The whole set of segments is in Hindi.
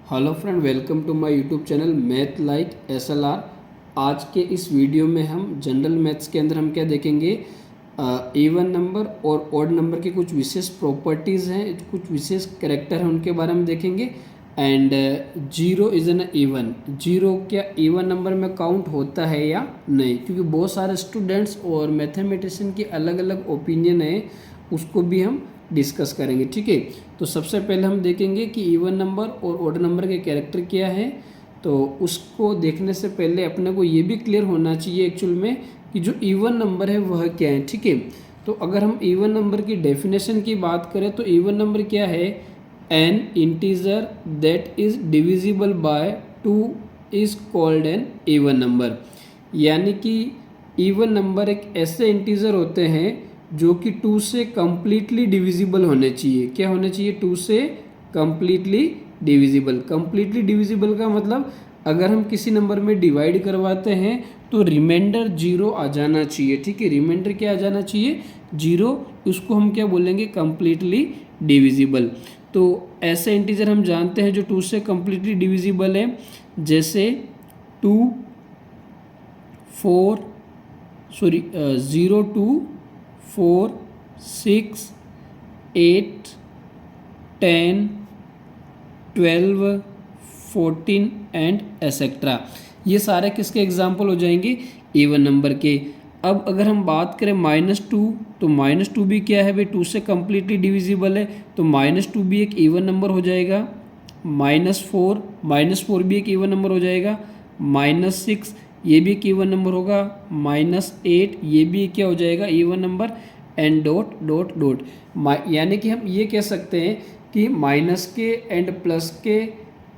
Hello friend, welcome to my YouTube channel math like SLR। आज के इस वीडियो में हम जनरल मैथ्स के अंदर हम क्या देखेंगे, इवन नंबर और ऑड नंबर के कुछ विशेष प्रॉपर्टीज़ हैं, कुछ विशेष कैरेक्टर हैं, उनके बारे में देखेंगे। And zero is an even, zero क्या इवन नंबर में काउंट होता है या नहीं, क्योंकि बहुत सारे स्टूडेंट्स और मैथमेटिशियन की अलग अलग ओपिनियन है, उसको भी हम डिस्कस करेंगे। ठीक है, तो सबसे पहले हम देखेंगे कि इवन नंबर और ऑड नंबर के कैरेक्टर क्या है। तो उसको देखने से पहले अपने को ये भी क्लियर होना चाहिए एक्चुअल में कि जो इवन नंबर है वह क्या है। ठीक है, तो अगर हम इवन नंबर की डेफिनेशन की बात करें तो इवन नंबर क्या है, N integer that is divisible by 2 is called an even number. यानी कि इवन नंबर एक ऐसे इंटीजर होते हैं जो कि 2 से कम्प्लीटली डिविजिबल होने चाहिए। क्या होने चाहिए? 2 से कम्प्लीटली डिविजिबल। कम्प्लीटली डिविजिबल का मतलब अगर हम किसी नंबर में डिवाइड करवाते हैं तो रिमाइंडर 0 आ जाना चाहिए। ठीक है, रिमाइंडर क्या आ जाना चाहिए? 0। उसको हम क्या बोलेंगे? Completely divisible. तो ऐसे इंटीजर हम जानते हैं जो 2 से कम्प्लीटली डिविजिबल है, जैसे 2 4 0 2 4 6 8 10 12 14 एंड एसेट्रा। ये सारे किसके एग्जाम्पल हो जाएंगे? इवन नंबर के। अब अगर हम बात करें -2, तो -2 भी क्या है भाई? 2 से कम्प्लीटली डिविजिबल है, तो -2 भी एक इवन नंबर हो जाएगा। -4 भी एक इवन नंबर हो जाएगा। -6 ये भी एक इवन नंबर होगा। -8 ये भी क्या हो जाएगा? Even number. And dot dot dot. यानी कि हम ये कह सकते हैं कि माइनस के एंड प्लस के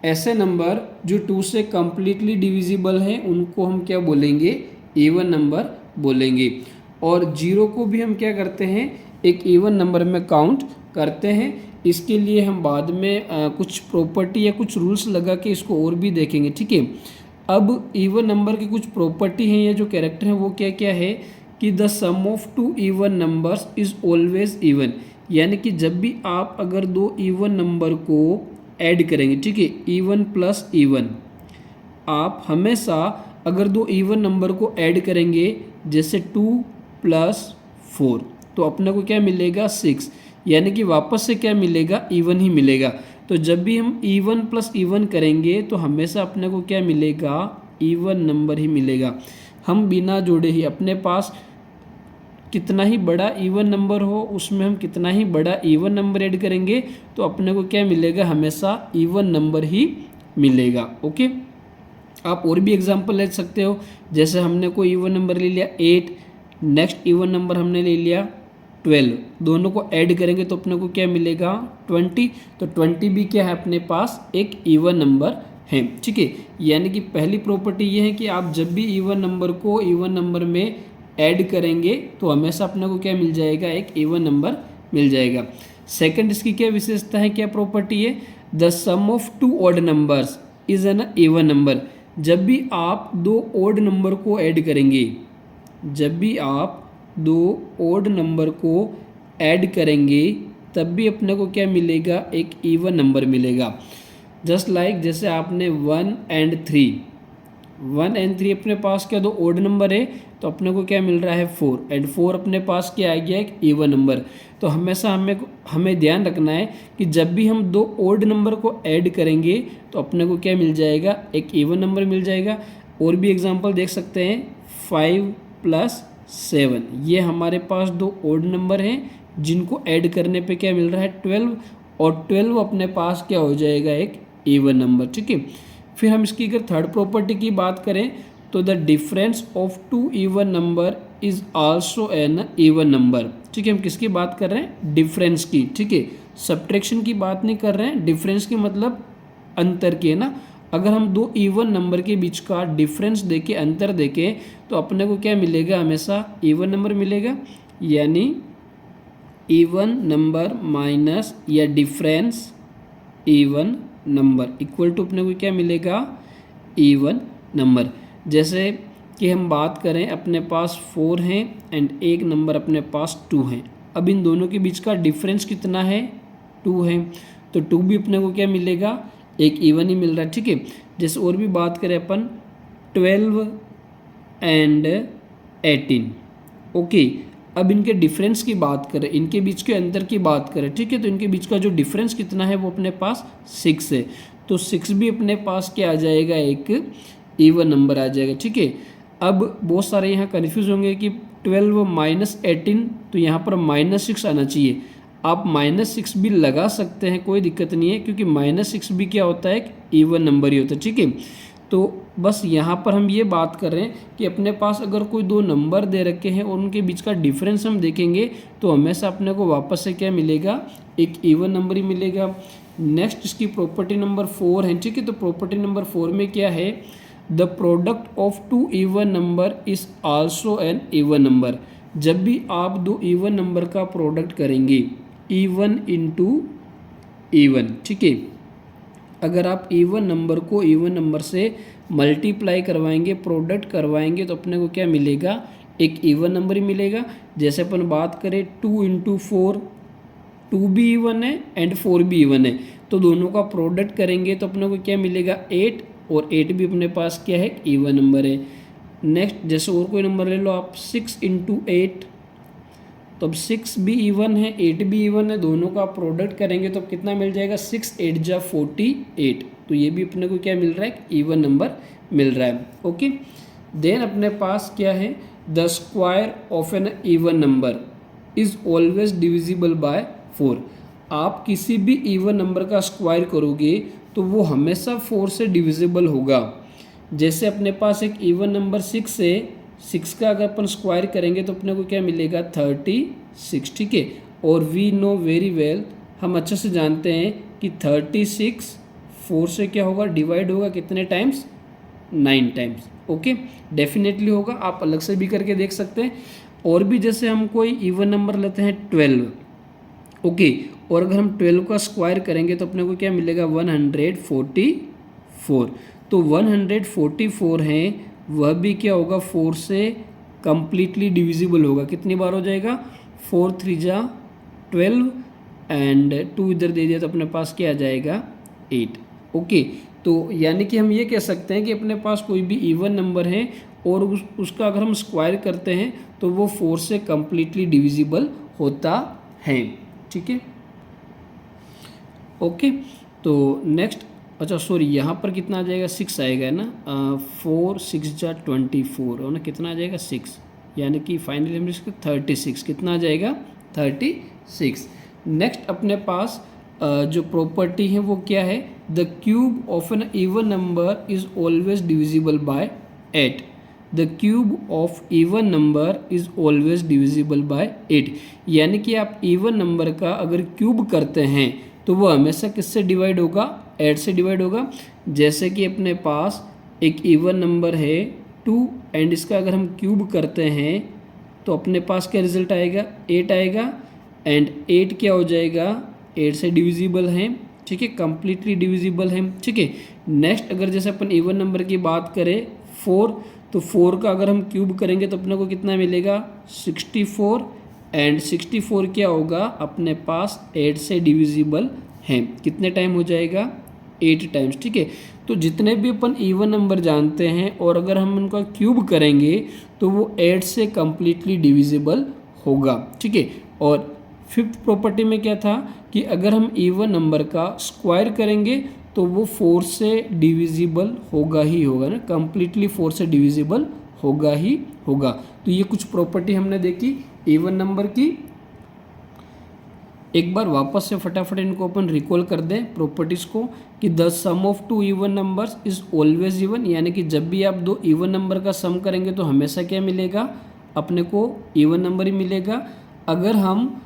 ऐसे नंबर जो 2 से कम्प्लीटली डिविजिबल हैं उनको हम क्या बोलेंगे? इवन नंबर बोलेंगे। और 0 को भी हम क्या करते हैं? एक इवन नंबर में काउंट करते हैं। इसके लिए हम बाद में कुछ प्रॉपर्टी या कुछ रूल्स लगा के इसको और भी देखेंगे। ठीक है, अब इवन नंबर की कुछ प्रॉपर्टी हैं या जो कैरेक्टर हैं वो क्या क्या है कि the sum of 2 even numbers is always even. यानी कि जब भी आप अगर 2 इवन नंबर को ऐड करेंगे, ठीक है, इवन प्लस इवन, आप हमेशा अगर 2 इवन नंबर को ऐड करेंगे जैसे 2 + 4 तो अपने को क्या मिलेगा? 6। यानी कि वापस से क्या मिलेगा? इवन ही मिलेगा। तो जब भी हम इवन प्लस इवन करेंगे तो हमेशा अपने को क्या मिलेगा? इवन नंबर ही मिलेगा। हम बिना जोड़े ही अपने पास कितना ही बड़ा इवन नंबर हो उसमें हम कितना ही बड़ा इवन नंबर ऐड करेंगे तो अपने को क्या मिलेगा? हमेशा इवन नंबर ही मिलेगा। ओके, आप और भी एग्जांपल ले सकते हो। जैसे हमने कोई इवन नंबर ले लिया 8, नेक्स्ट इवन नंबर हमने ले लिया 12, दोनों को ऐड करेंगे तो अपने को क्या मिलेगा? 20। तो 20 भी क्या है? अपने पास एक इवन नंबर है। ठीक है, यानी कि पहली प्रॉपर्टी ये है कि आप जब भी इवन नंबर को इवन नंबर में ऐड करेंगे तो हमेशा अपने को क्या मिल जाएगा? एक इवन नंबर मिल जाएगा। सेकंड, इसकी क्या विशेषता है, क्या प्रॉपर्टी है? The sum of 2 odd numbers is an even number. जब भी आप 2 ऑड नंबर को ऐड करेंगे, जब भी आप 2 ऑड नंबर को ऐड करेंगे तब भी अपने को क्या मिलेगा? एक इवन नंबर मिलेगा। जस्ट लाइक जैसे आपने 1 and 3 अपने पास क्या 2 ऑड नंबर है तो अपने को क्या मिल रहा है? 4 एंड 4 अपने पास क्या आ गया? एक इवन नंबर। तो हमेशा हमें ध्यान रखना है कि जब भी हम 2 ऑड नंबर को ऐड करेंगे तो अपने को क्या मिल जाएगा? एक इवन नंबर मिल जाएगा। और भी एग्जांपल देख सकते हैं, 5 + 7 ये हमारे पास 2 ऑड नंबर हैं जिनको ऐड करने पे क्या मिल रहा है? 12, और 12 अपने पास क्या हो जाएगा? एक इवन नंबर। ठीक है, फिर हम इसकी अगर थर्ड प्रॉपर्टी की बात करें तो the difference of 2 even number is also an even number. ठीक है, हम किसकी बात कर रहे हैं? डिफरेंस की। ठीक है, सब्ट्रैक्शन की बात नहीं कर रहे हैं। डिफरेंस की मतलब अंतर की है ना। अगर हम 2 इवन नंबर के बीच का डिफरेंस देके, अंतर देके, तो अपने को क्या मिलेगा? हमेशा इवन नंबर मिलेगा। यानी इवन नंबर माइनस या difference even number equal to अपने को क्या मिलेगा? Even number. जैसे कि हम बात करें, अपने पास 4 हैं एंड एक नंबर अपने पास 2 हैं। अब इन दोनों के बीच का डिफरेंस कितना है? 2 है। तो 2 भी अपने को क्या मिलेगा? एक इवन ही मिल रहा है, ठीक है। जैसे और भी बात करें अपन 12 एंड 18, ओके। अब इनके डिफरेंस की बात करें, इनके बीच के अंतर की बात करें, ठीक है, तो इनके बीच का जो डिफरेंस कितना है वो अपने पास 6 है। तो 6 भी अपने पास क्या आ जाएगा, एक इवन नंबर आ जाएगा, ठीक है। अब बहुत सारे यहाँ कन्फ्यूज होंगे कि 12 माइनस 18, तो यहाँ पर -6 आना चाहिए। आप -6 भी लगा सकते हैं, कोई दिक्कत नहीं है, क्योंकि -6 भी क्या होता है, एक इवन नंबर ही होता है, ठीक है। तो बस यहाँ पर हम ये बात कर रहे हैं कि अपने पास अगर कोई दो नंबर दे रखे हैं और उनके बीच का डिफरेंस हम देखेंगे तो हमेशा अपने को वापस से क्या मिलेगा, एक इवन नंबर ही मिलेगा। नेक्स्ट इसकी प्रॉपर्टी नंबर 4 है, ठीक है। तो प्रॉपर्टी नंबर 4 में क्या है, the product of two even number is also an even number. जब भी आप दो इवन नंबर का प्रोडक्ट करेंगे, इवन इंटू इवन, ठीक है, अगर आप इवन नंबर को इवन नंबर से मल्टीप्लाई करवाएंगे, प्रोडक्ट करवाएंगे, तो अपने को क्या मिलेगा, एक इवन नंबर ही मिलेगा। जैसे अपन बात करें 2 इंटू 4, 2 भी इवन है एंड 4 भी इवन है, तो दोनों का प्रोडक्ट करेंगे तो अपने को क्या मिलेगा, 8, और 8 भी अपने पास क्या है, इवन नंबर है। नेक्स्ट जैसे और कोई नंबर ले लो आप, 6 इंटू 8, तो अब 6 भी इवन है, 8 भी इवन है, दोनों का प्रोडक्ट करेंगे तो अब कितना मिल जाएगा, 6 8 जा 48, तो ये भी अपने को क्या मिल रहा है, इवन नंबर मिल रहा है, ओके। देन अपने पास क्या है, the square of an even number is always divisible by 4। आप किसी भी इवन नंबर का स्क्वायर करोगे तो वो हमेशा 4 से डिविजिबल होगा। जैसे अपने पास एक इवन नंबर 6 है, 6 का अगर अपन स्क्वायर करेंगे तो अपने को क्या मिलेगा, 36, ठीक है। और वी नो वेरी वेल, हम अच्छे से जानते हैं कि 36 4 से क्या होगा, डिवाइड होगा कितने टाइम्स, 9 टाइम्स, ओके। डेफिनेटली होगा, आप अलग से भी करके देख सकते हैं। और भी जैसे हम कोई इवन नंबर लेते हैं 12, ओके, और अगर हम 12 का स्क्वायर करेंगे तो अपने को क्या मिलेगा, 144। तो 144 है, वह भी क्या होगा, 4 से कंप्लीटली डिविजिबल होगा। कितनी बार हो जाएगा, 4 3 जा 12 एंड 2 इधर दे दिया तो अपने पास क्या आ जाएगा, 8, ओके। तो यानी कि हम ये कह सकते हैं कि अपने पास कोई भी इवन नंबर है और उसका अगर हम स्क्वायर करते हैं तो वो 4 से कंप्लीटली डिविजिबल होता है, ठीक है, ओके। तो नेक्स्ट, अच्छा सॉरी, यहाँ पर कितना आ जाएगा, 6 आएगा ना, 4 6 जा 24, और ना कितना आ जाएगा, 6, यानी कि फाइनली हम इसका 36, कितना आ जाएगा, 36। नेक्स्ट अपने पास जो प्रॉपर्टी है वो क्या है, the cube of an even number is always divisible by 8। The cube of even number is always divisible by 8, यानी कि आप इवन नंबर का अगर क्यूब करते हैं तो वो हमेशा किससे डिवाइड होगा, 8 से डिवाइड होगा। जैसे कि अपने पास एक इवन नंबर है 2 एंड इसका अगर हम क्यूब करते हैं तो अपने पास क्या रिजल्ट आएगा, 8 आएगा, एंड 8 क्या हो जाएगा, 8 से डिविजिबल है, ठीक है, कंप्लीटली डिविजिबल है, ठीक है। नेक्स्ट अगर जैसे अपन इवन नंबर की बात करें 4, तो 4 का अगर हम क्यूब करेंगे तो अपने को कितना मिलेगा, 64, एंड 64 क्या होगा, अपने पास 8 से डिविजिबल है, कितने टाइम हो जाएगा, 8 टाइम्स, ठीक है। तो जितने भी अपन इवन नंबर जानते हैं और अगर हम उनका क्यूब करेंगे तो वो 8 से कंप्लीटली डिविजिबल होगा, ठीक है। और फिफ्थ प्रॉपर्टी में क्या था कि अगर हम इवन नंबर का स्क्वायर करेंगे तो वो 4 से डिविजिबल होगा ही होगा ना, कंप्लीटली 4 से डिविजिबल होगा ही होगा। तो ये कुछ प्रॉपर्टी हमने देखी इवन नंबर की। एक बार वापस से फटाफट इनको अपन रिकॉल कर दें प्रॉपर्टीज़ को, कि the sum of two even numbers is always even, यानी कि जब भी आप दो इवन नंबर का सम करेंगे तो हमेशा क्या मिलेगा, अपने को इवन नंबर ही मिलेगा। अगर हम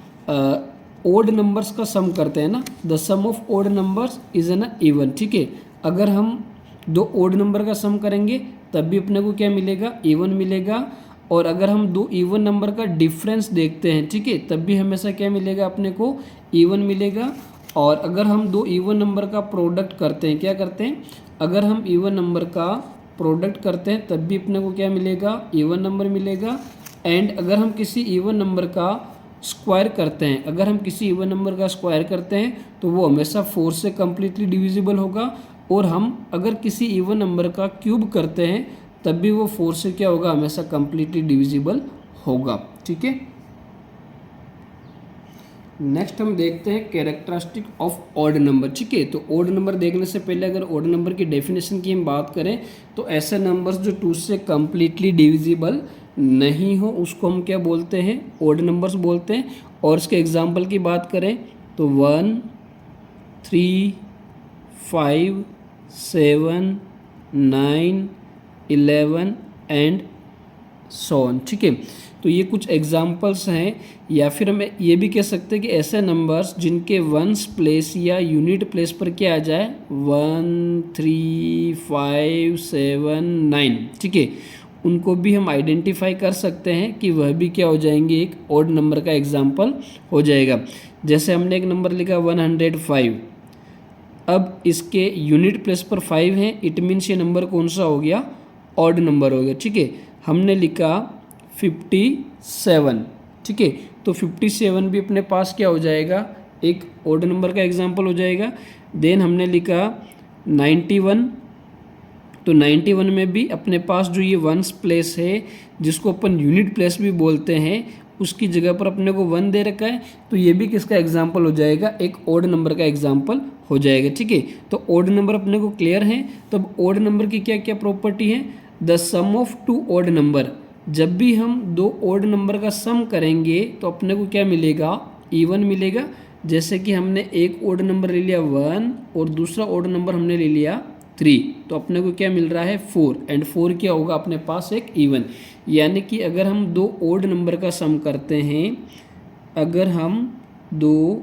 ओड नंबर्स का सम करते हैं ना, the sum of odd numbers is an even, ठीक है। अगर हम दो ओड नंबर का सम करेंगे तब भी अपने को क्या मिलेगा, इवन मिलेगा। और अगर हम दो इवन नंबर का डिफरेंस देखते हैं, ठीक है, तब भी हमेशा क्या मिलेगा, अपने को इवन मिलेगा। और अगर हम दो इवन नंबर का प्रोडक्ट करते हैं, क्या करते हैं, अगर हम इवन नंबर का प्रोडक्ट करते हैं तब भी अपने को क्या मिलेगा, इवन नंबर मिलेगा। एंड अगर हम किसी इवन नंबर का स्क्वायर करते हैं, अगर हम किसी इवन नंबर का स्क्वायर करते हैं तो वो हमेशा 4 से कम्प्लीटली डिविजिबल होगा, और हम अगर किसी इवन नंबर का क्यूब करते हैं तब भी वो 4 से क्या होगा, हमेशा कम्प्लीटली डिविजिबल होगा। ठीक है, नेक्स्ट हम देखते हैं कैरेक्टरिस्टिक ऑफ ऑड नंबर। ठीक है, तो ऑड नंबर देखने से पहले अगर ऑड नंबर की डेफिनेशन की हम बात करें तो ऐसे नंबर्स जो 2 से कम्प्लीटली डिविजिबल नहीं हो उसको हम क्या बोलते हैं, ऑड नंबर्स बोलते हैं। और इसके एग्जांपल की बात करें तो 1, 3, 5, 7, 9, 11 एंड सो ऑन। ठीक है, तो ये कुछ एग्जांपल्स हैं, या फिर हम ये भी कह सकते हैं कि ऐसे नंबर्स जिनके वंस प्लेस या यूनिट प्लेस पर क्या आ जाए, 1, 3, 5, 7, 9। ठीक है, उनको भी हम आइडेंटिफाई कर सकते हैं कि वह भी क्या हो जाएंगे, एक ऑड नंबर का एग्जाम्पल हो जाएगा। जैसे हमने एक नंबर लिखा 105, अब इसके यूनिट प्लेस पर 5 है, इट मीन्स ये नंबर कौन सा हो गया, ऑड नंबर हो गया। ठीक है, हमने लिखा 57। ठीक है, तो 57 भी अपने पास क्या हो जाएगा, एक ऑड नंबर का एग्जाम्पल हो जाएगा। देन हमने लिखा 91, तो 91 में भी अपने पास जो ये वंस प्लेस है जिसको अपन यूनिट प्लेस भी बोलते हैं, उसकी जगह पर अपने को 1 दे रखा है, तो ये भी किसका एग्जाम्पल हो जाएगा, एक ऑड नंबर का एग्जाम्पल हो जाएगा। ठीक है, तो ऑड नंबर अपने को क्लियर है। तो अब ऑड नंबर की क्या क्या प्रॉपर्टी है, the sum of 2 odd number, जब भी हम 2 ऑड नंबर का सम करेंगे तो अपने को क्या मिलेगा, इवन मिलेगा। जैसे कि हमने एक ऑड नंबर ले लिया 1 और दूसरा ऑड नंबर हमने ले लिया 3, तो अपने को क्या मिल रहा है 4, एंड 4 क्या होगा अपने पास, एक इवन। यानी कि अगर हम 2 ऑड नंबर का सम करते हैं, अगर हम 2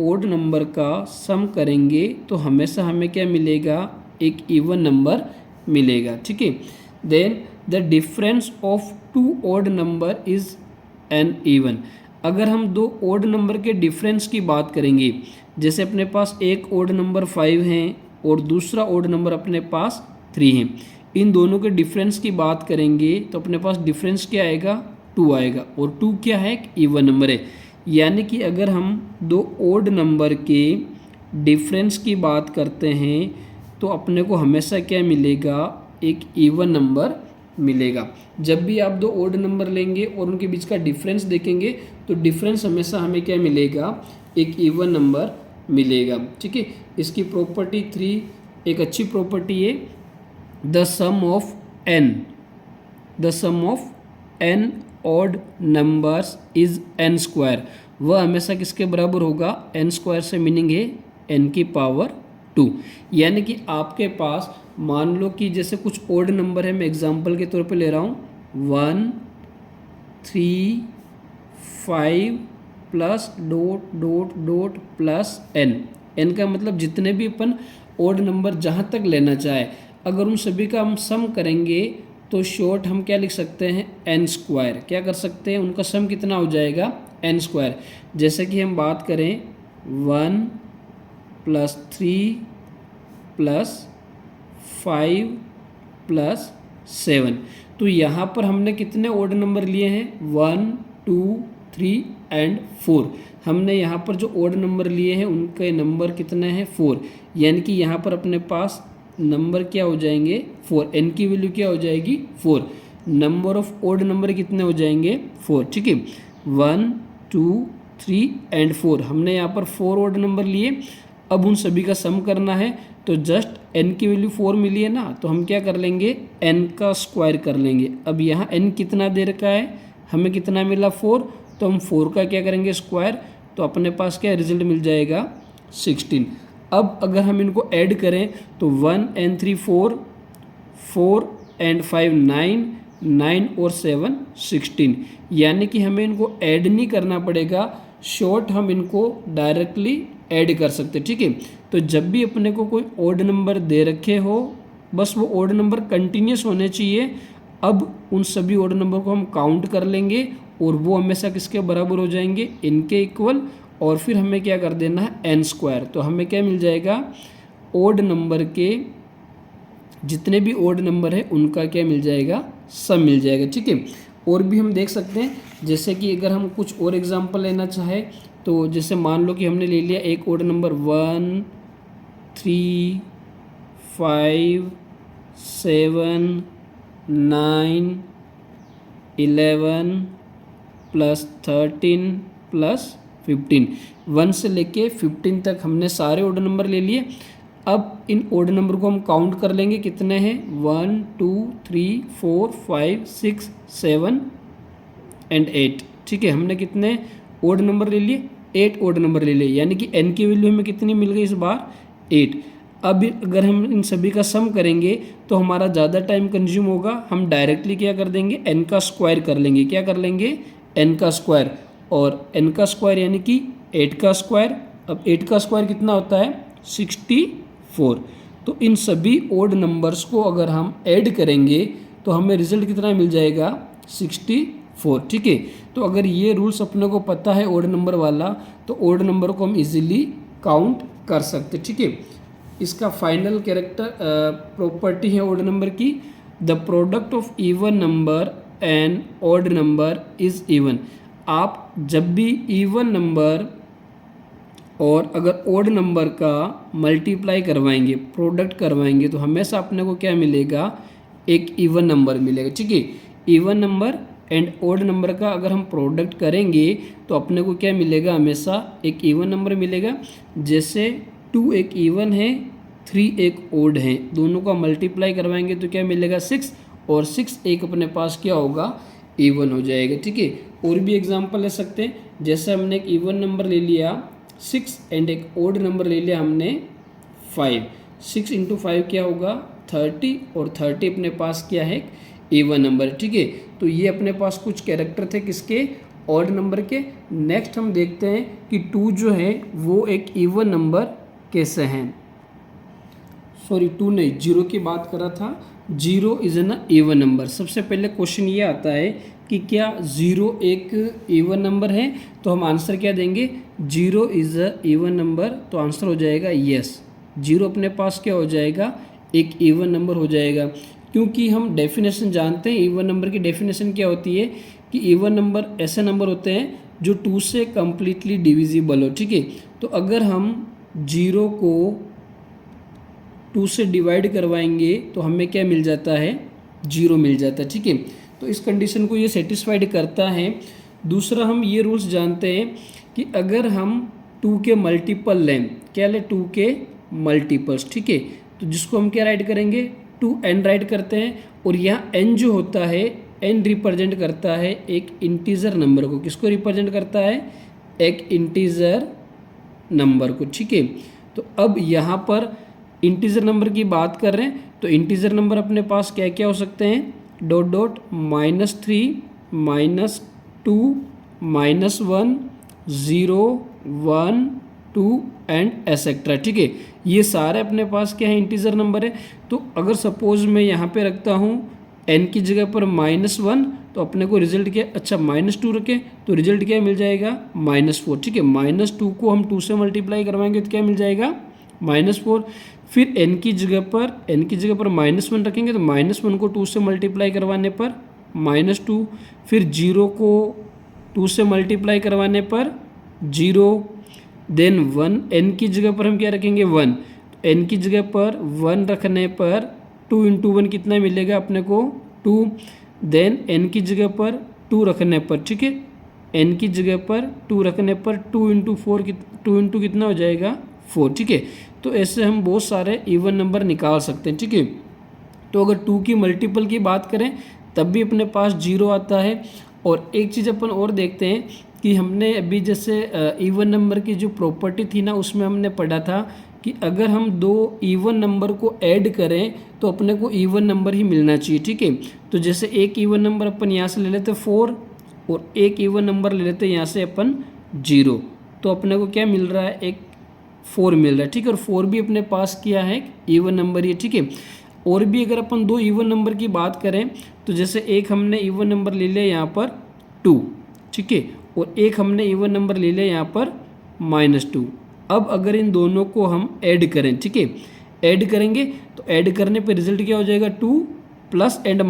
ऑड नंबर का सम करेंगे तो हमेशा हमें क्या मिलेगा, एक इवन नंबर मिलेगा। ठीक है, then the difference of 2 odd number is an even. अगर हम 2 ऑड नंबर के डिफरेंस की बात करेंगे, जैसे अपने पास एक ऑड नंबर 5 है और दूसरा ऑड नंबर अपने पास 3 है, इन दोनों के डिफरेंस की बात करेंगे तो अपने पास डिफरेंस क्या आएगा, 2 आएगा, और 2 क्या है, एक इवन नंबर है। यानी कि अगर हम 2 ऑड नंबर के डिफरेंस की बात करते हैं तो अपने को हमेशा क्या मिलेगा, एक इवन नंबर मिलेगा। जब भी आप 2 ऑड नंबर लेंगे और उनके बीच का डिफरेंस देखेंगे तो डिफरेंस हमेशा हमें क्या मिलेगा, एक इवन नंबर मिलेगा। ठीक है, इसकी प्रॉपर्टी 3 एक अच्छी प्रॉपर्टी है, the sum of n odd numbers is n square. वह हमेशा किसके बराबर होगा, n स्क्वायर से मीनिंग है n की पावर 2। यानी कि आपके पास मान लो कि जैसे कुछ ऑड नंबर है, मैं एग्जांपल के तौर पे ले रहा हूँ 1, 3, 5 plus dot dot dot plus n का मतलब जितने भी अपन ऑड नंबर जहाँ तक लेना चाहे, अगर उन सभी का हम सम करेंगे तो शॉर्ट हम क्या लिख सकते हैं, n स्क्वायर। क्या कर सकते हैं, उनका सम कितना हो जाएगा, n स्क्वायर। जैसे कि हम बात करें 1 प्लस 3 प्लस 5 प्लस 7, तो यहाँ पर हमने कितने ऑड नंबर लिए हैं, 1, 2, 3 एंड 4। हमने यहाँ पर जो ऑड नंबर लिए हैं उनके नंबर कितने हैं, 4। यानी कि यहाँ पर अपने पास नंबर क्या हो जाएंगे, 4, n की वैल्यू क्या हो जाएगी, 4। नंबर ऑफ ऑड नंबर कितने हो जाएंगे, 4। ठीक है, 1, 2, 3 एंड 4, हमने यहाँ पर 4 ऑड नंबर लिए। अब उन सभी का सम करना है तो जस्ट n की वैल्यू 4 मिली है ना, तो हम क्या कर लेंगे, n का स्क्वायर कर लेंगे। अब यहाँ n कितना दे रखा है, हमें कितना मिला 4, तो हम 4 का क्या करेंगे, स्क्वायर, तो अपने पास क्या रिजल्ट मिल जाएगा 16। अब अगर हम इनको ऐड करें तो 1 and 3 4, 4 and 5 9, 9 और 7 16। यानी कि हमें इनको ऐड नहीं करना पड़ेगा, शॉर्ट हम इनको डायरेक्टली ऐड कर सकते। ठीक है, तो जब भी अपने को कोई ऑड नंबर दे रखे हो, बस वो ऑड नंबर कंटिन्यूस होने चाहिए। अब उन सभी ऑड नंबर को हम काउंट कर लेंगे और वो हमेशा किसके बराबर हो जाएंगे, इनके इक्वल, और फिर हमें क्या कर देना है, n स्क्वायर। तो हमें क्या मिल जाएगा, ऑड नंबर के जितने भी ऑड नंबर है उनका क्या मिल जाएगा, सम मिल जाएगा। ठीक है, और भी हम देख सकते हैं, जैसे कि अगर हम कुछ और एग्जांपल लेना चाहें तो जैसे मान लो कि हमने ले लिया एक ऑड नंबर 1 3 5 7 9 11 प्लस 13 प्लस 15, 1 से लेके 15 तक हमने सारे ऑड नंबर ले लिए। अब इन ऑड नंबर को हम काउंट कर लेंगे, कितने हैं 1 2 3 4 5 6 7 एंड 8। ठीक है, हमने कितने ऑड नंबर ले लिए, 8 ऑड नंबर ले लिए, यानी कि n की वैल्यू हमें कितनी मिल गई इस बार 8। अब अगर हम इन सभी का सम करेंगे तो हमारा ज़्यादा टाइम कंज्यूम होगा, हम डायरेक्टली क्या कर देंगे n का स्क्वायर कर लेंगे। क्या कर लेंगे, n का स्क्वायर, और n का स्क्वायर यानी कि 8 का स्क्वायर। अब 8 का स्क्वायर कितना होता है 64। तो इन सभी ऑड नंबर्स को अगर हम ऐड करेंगे तो हमें रिजल्ट कितना मिल जाएगा 64। ठीक है, तो अगर ये रूल्स अपने को पता है ऑड नंबर वाला, तो ऑड नंबर को हम इजीली काउंट कर सकते। ठीक है, इसका फाइनल कैरेक्टर प्रॉपर्टी है ऑड नंबर की, the product of even number and odd number is even. आप जब भी इवन नंबर और अगर ऑड नंबर का मल्टीप्लाई करवाएंगे, प्रोडक्ट करवाएंगे, तो हमेशा अपने को क्या मिलेगा, एक इवन नंबर मिलेगा। ठीक है, even number and odd number का अगर हम प्रोडक्ट करेंगे तो अपने को क्या मिलेगा, हमेशा एक इवन नंबर मिलेगा। जैसे 2 एक इवन है, 3 एक ऑड है, दोनों का मल्टीप्लाई करवाएंगे तो क्या मिलेगा 6, और 6 एक अपने पास क्या होगा, इवन हो जाएगा। ठीक है, और भी एग्जांपल ले सकते हैं, जैसे हमने एक इवन नंबर ले लिया 6 एंड एक ऑड नंबर ले लिया हमने 5। 6 × 5 क्या होगा 30, और 30 अपने पास क्या है, इवन नंबर। ठीक है, तो ये अपने पास कुछ कैरेक्टर थे किसके, ऑड नंबर के। नेक्स्ट हम देखते हैं कि 2 जो है वो एक इवन नंबर कैसे हैं। सॉरी 2 नहीं, 0 की बात कर रहा था। 0 इज एन इवन नंबर। सबसे पहले क्वेश्चन ये आता है कि क्या 0 एक इवन नंबर है, तो हम आंसर क्या देंगे, 0 इज़ अ इवन नंबर, तो आंसर हो जाएगा यस। 0 अपने पास क्या हो जाएगा, एक इवन नंबर हो जाएगा, क्योंकि हम डेफिनेशन जानते हैं। इवन नंबर की डेफिनेशन क्या होती है कि इवन नंबर ऐसे नंबर होते हैं जो 2 से कम्प्लीटली डिविजिबल हो। ठीक है, तो अगर हम 0 को 2 से डिवाइड करवाएंगे तो हमें क्या मिल जाता है, 0 मिल जाता है। ठीक है, तो इस कंडीशन को ये सेटिस्फाइड करता है। दूसरा हम ये रूल्स जानते हैं कि अगर हम 2 के मल्टीपल लें, क्या लें, 2 के मल्टीपल्स। ठीक है, तो जिसको हम क्या राइट करेंगे, 2n राइट करते हैं, और यहाँ n जो होता है, n रिप्रेजेंट करता है एक इंटीजर नंबर को। किसको रिप्रेजेंट करता है, एक इंटीजर नंबर को। ठीक है, तो अब यहाँ पर इंटीजर नंबर की बात कर रहे हैं, तो इंटीजर नंबर अपने पास क्या क्या हो सकते हैं, डॉट -3 -2 -1 0 1 2 एंड एसेट्रा। ठीक है, ये सारे अपने पास क्या है, इंटीजर नंबर है। तो अगर सपोज मैं यहाँ पे रखता हूँ n की जगह पर -1, तो अपने को रिजल्ट क्या, अच्छा -2 रखें तो रिजल्ट क्या मिल जाएगा, -4। ठीक है, -2 को हम 2 से मल्टीप्लाई करवाएंगे तो क्या मिल जाएगा, -4। फिर n की जगह पर -1 रखेंगे तो -1 को 2 से मल्टीप्लाई करवाने पर -2। फिर 0 को 2 से मल्टीप्लाई करवाने पर 0। देन 1, n की जगह पर हम क्या रखेंगे 1, n की जगह पर 1 रखने पर 2 × 1 कितना मिलेगा अपने को 2। देन n की जगह पर 2 रखने पर, ठीक है, n की जगह पर 2 रखने पर 2 × 4 2 × कितना हो जाएगा 4। ठीक है, तो ऐसे हम बहुत सारे इवन नंबर निकाल सकते हैं। ठीक है, तो अगर 2 की मल्टीपल की बात करें तब भी अपने पास 0 आता है। और एक चीज़ अपन और देखते हैं कि हमने अभी जैसे इवन नंबर की जो प्रॉपर्टी थी ना, उसमें हमने पढ़ा था कि अगर हम 2 इवन नंबर को ऐड करें तो अपने को इवन नंबर ही मिलना चाहिए। ठीक है, तो जैसे एक इवन नंबर अपन यहाँ से ले लेते 4, और एक इवन नंबर ले लेते यहाँ से अपन 0, तो अपने को क्या मिल रहा है, एक 4 मिल रहा है। ठीक है, और 4 भी अपने पास किया है इवन नंबर ही। ठीक है, और भी अगर अपन 2 इवन नंबर की बात करें तो जैसे एक हमने इवन नंबर ले लिया यहाँ पर 2, ठीक है, और एक हमने इवन नंबर ले लिया यहाँ पर -2। अब अगर इन दोनों को हम ऐड करें, ठीक है, ऐड करेंगे तो ऐड करने पे रिजल्ट क्या हो जाएगा 2 + एंड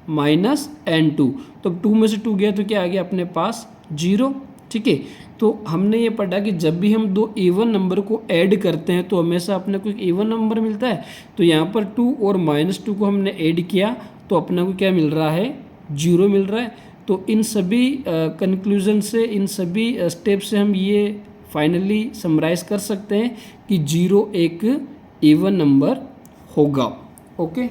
माइनस n2। तो 2 में से 2 गया तो क्या आ गया अपने पास 0। ठीक है, तो हमने ये पढ़ा कि जब भी हम दो इवन नंबर को ऐड करते हैं तो हमेशा अपने को एक इवन नंबर मिलता है। तो यहाँ पर 2 और -2 को हमने ऐड किया तो अपने को क्या मिल रहा है, 0 मिल रहा है। तो इन सभी कंक्लूजन से, इन सभी स्टेप से हम ये फाइनली समराइज कर सकते हैं कि 0 एक इवन नंबर होगा। ओके।